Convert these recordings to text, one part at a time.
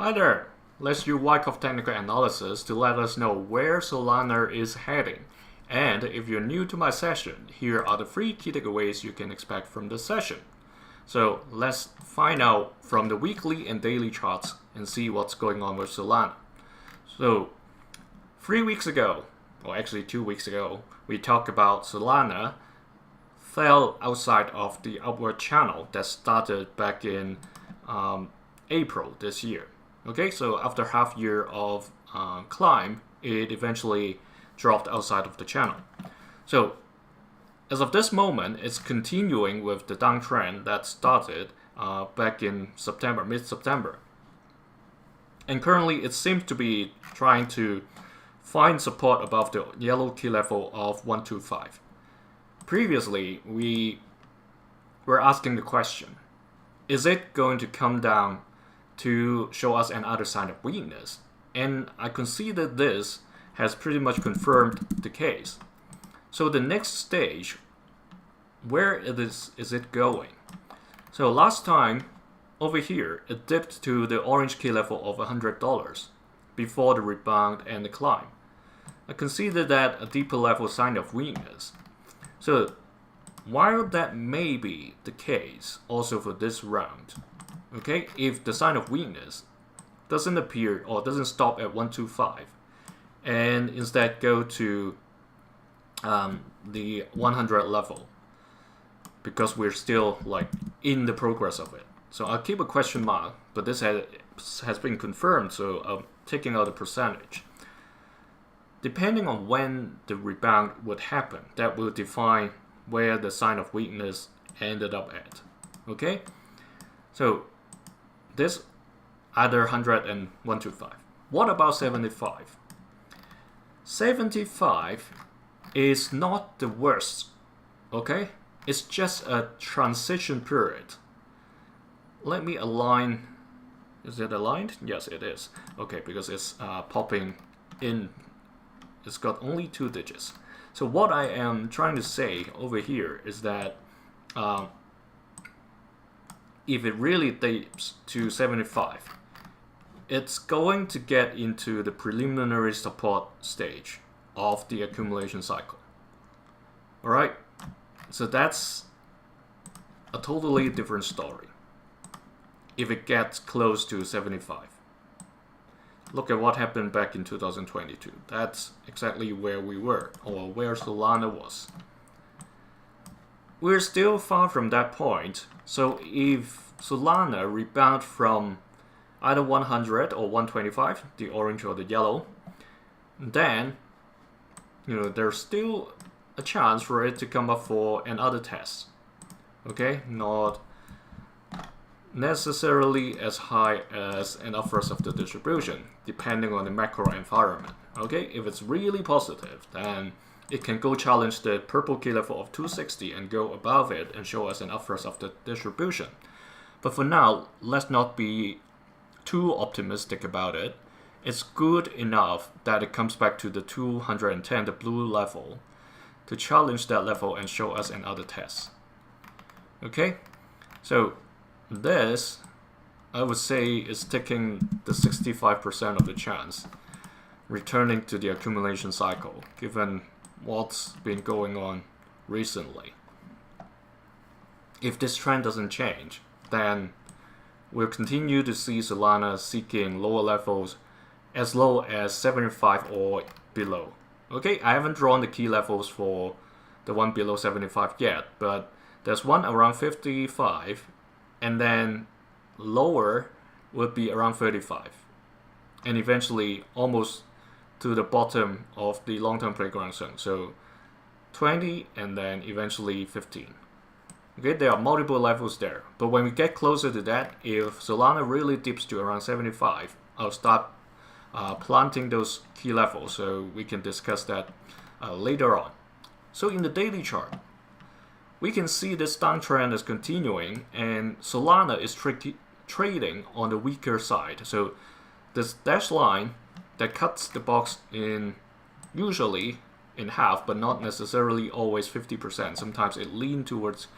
Hi there! Let's use Wyckoff technical analysis to let us know where Solana is heading. And if you're new to my session, here are the 3 key takeaways you can expect from this session. So let's find out from the weekly and daily charts and see what's going on with Solana. So 3 weeks ago, or actually 2 weeks ago, we talked about Solana fell outside of the upward channel that started back in April this year. Okay, so after half year of climb, it eventually dropped outside of the channel. So as of this moment, it's continuing with the downtrend that started back in September, mid-September. And currently it seems to be trying to find support above the yellow key level of 125. Previously, we were asking the question, is it going to come down to show us another sign of weakness? And I consider this has pretty much confirmed the case. So the next stage, where is it going? So last time over here, it dipped to the orange key level of $100 before the rebound and the climb. I consider that a deeper level sign of weakness. So while that may be the case also for this round, okay, if the sign of weakness doesn't appear or doesn't stop at 125 and instead go to the 100 level, because we're still like in the progress of it. So I'll keep a question mark, but this has been confirmed, so I'm taking out a percentage. Depending on when the rebound would happen, that will define where the sign of weakness ended up at. Okay, so this either 100 and 125. What about 75? 75 is not the worst. Okay, it's just a transition period. Let me align. Is it aligned? Yes, it is. Okay, because it's popping in. It's got only 2 digits. So what I am trying to say over here is that if it really dips to 75, it's going to get into the preliminary support stage of the accumulation cycle. Alright, so that's a totally different story if it gets close to 75. Look at what happened back in 2022. That's exactly where we were, or where Solana was. We're still far from that point, so if Solana rebound from either 100 or 125, the orange or the yellow, then there's still a chance for it to come up for another test. Okay, not necessarily as high as an upwards of the distribution, depending on the macro environment. Okay, if it's really positive, then it can go challenge the purple key level of 260 and go above it and show us an upwards of the distribution. But for now, let's not be too optimistic about it. It's good enough that it comes back to the 210, the blue level, to challenge that level and show us another test. Okay, so this, I would say, is taking the 65% of the chance returning to the accumulation cycle, given what's been going on recently. If this trend doesn't change, then we'll continue to see Solana seeking lower levels as low as 75 or below. Okay, I haven't drawn the key levels for the one below 75 yet, but there's one around 55, and then lower would be around 35, and eventually almost to the bottom of the long-term playground zone. So 20 and then eventually 15. Okay, there are multiple levels there, but when we get closer to that, if Solana really dips to around 75, I'll start planting those key levels, so we can discuss that later on. So in the daily chart, we can see this downtrend is continuing, and Solana is trading on the weaker side. So this dashed line that cuts the box in, usually in half, but not necessarily always 50%. Sometimes it leans towards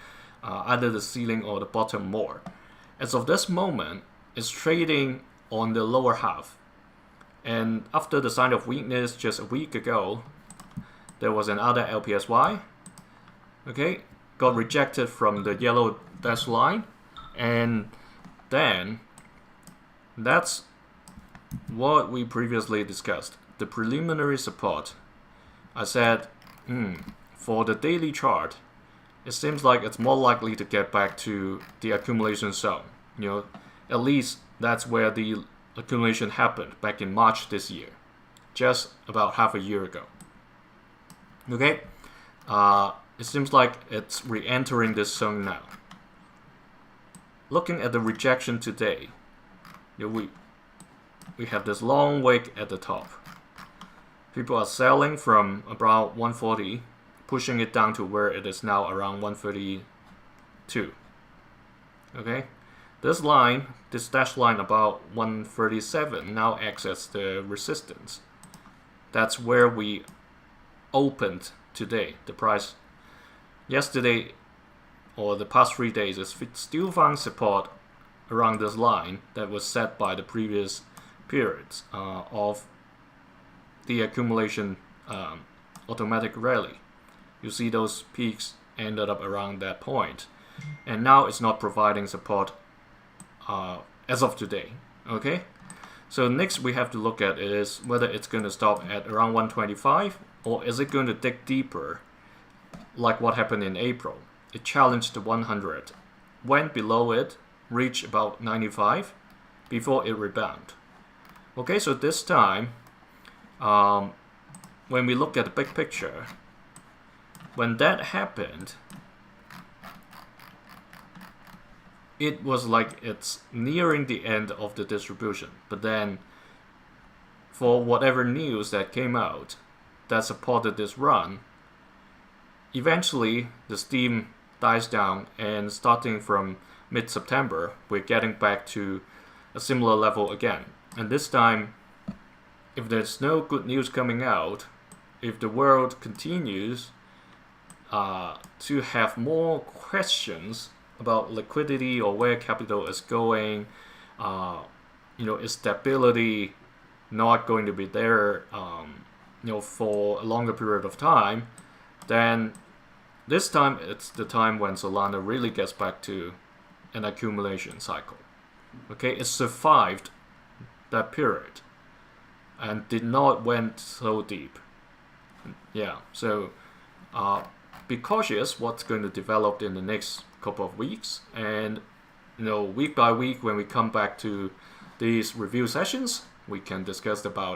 either the ceiling or the bottom more. As of this moment, it's trading on the lower half. And after the sign of weakness just a week ago, there was another LPSY. Okay, got rejected from the yellow dashed line, and then that's what we previously discussed. The preliminary support. I said, for the daily chart, it seems like it's more likely to get back to the accumulation zone. You know, at least that's where the accumulation happened back in March this year, just about half a year ago. Okay, it seems like it's re-entering this zone now. Looking at the rejection today, we have this long wick at the top. People are selling from about 140, pushing it down to where it is now around 132. Okay, this line, this dashed line about 137 now acts as the resistance. That's where we opened today. The price yesterday or the past 3 days is still found support around this line that was set by the previous periods of the accumulation automatic rally. You see those peaks ended up around that point, and now it's not providing support as of today. Okay, so next we have to look at is whether it's going to stop at around 125, or is it going to dig deeper like what happened in April. It challenged the 100, went below it, reached about 95 before it rebounded. Okay, so this time when we look at the big picture, when that happened, it was like it's nearing the end of the distribution. But then, for whatever news that came out that supported this run, eventually the steam dies down, and starting from mid-September, we're getting back to a similar level again. And this time, if there's no good news coming out, if the world continues to have more questions about liquidity or where capital is going, is stability not going to be there, for a longer period of time, then this time it's the time when Solana really gets back to an accumulation cycle. Okay, it survived that period and did not went so deep. Yeah, so be cautious what's going to develop in the next couple of weeks, and week by week when we come back to these review sessions, we can discuss about it.